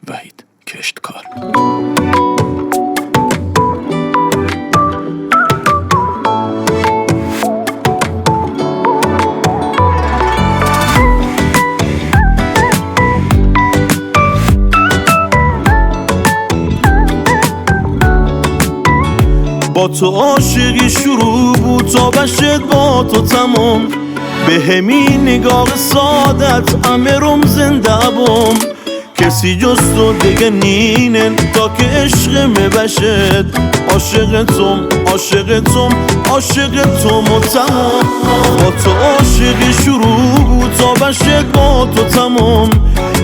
وحید کشتکار. با تو عاشقی شروع بود تا بشد با تو تمام، به همین نگاه سادت امرم زنده بوم. کسی جز تو دیگه نینن تا که عشق می بشد، عاشق توم عاشق توم عاشق توم و تمام. با تو عاشقی شروع بود تا بشد با تو تمام،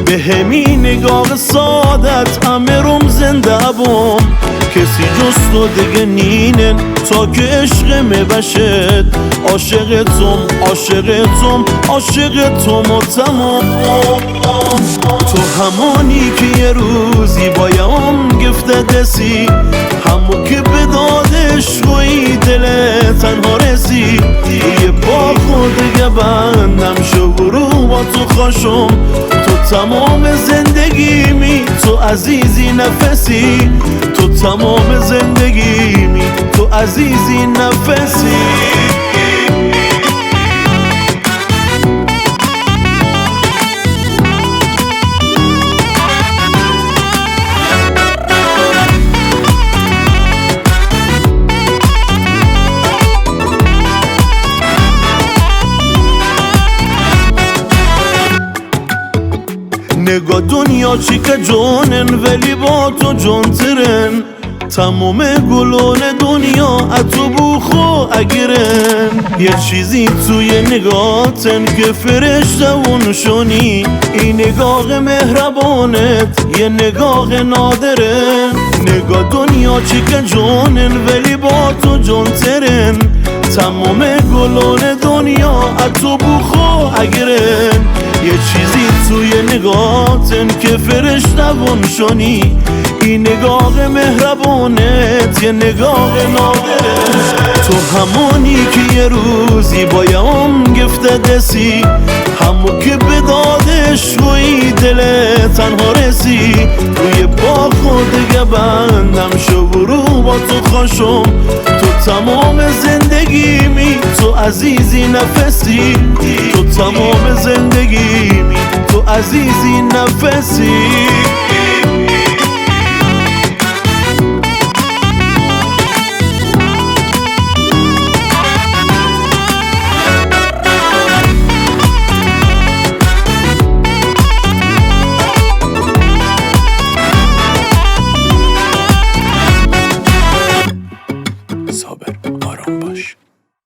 به همین نگاه سادت امرم زنده بوم. کسی جز تو دیگه نینن تا که عشق می بشد، عاشق توم عاشق توم عاشق توم و تمام. تو همانی که یه روزی بایم گفته دسی، همو که به دادش روی دل تنها رسی. یه با خود بندم شو برو با تو خوشم، تو تمام زندگیمی تو عزیزی نفسی، تو تمام زندگیمی تو عزیزی نفسی. نگاه دنیا چی که جونن ولی با تو جون ترن، تموم گلون دنیا اتو بوخو اگرن. یه چیزی توی نگاهتن که فرشته و نشونی، این نگاه مهربانت یه نگاه نادره. نگاه دنیا چی که جونن ولی با تو جون ترن، تموم گلون دنیا اتو بوخو اگرن. یه چیزی توی نگاهتن که فرشته و نشونی، این نگاه مهربانت یه نگاه نادره. تو همونی که یه روزی بایم گفته دسی، همو که به دادش روی دل تنها رسی. روی با خود بندم شو برو با تو خوشم، تو تمام زندگیمی تو عزیزی نفسی، تو تمام زندگیمی تو عزیزی نفسی. صابر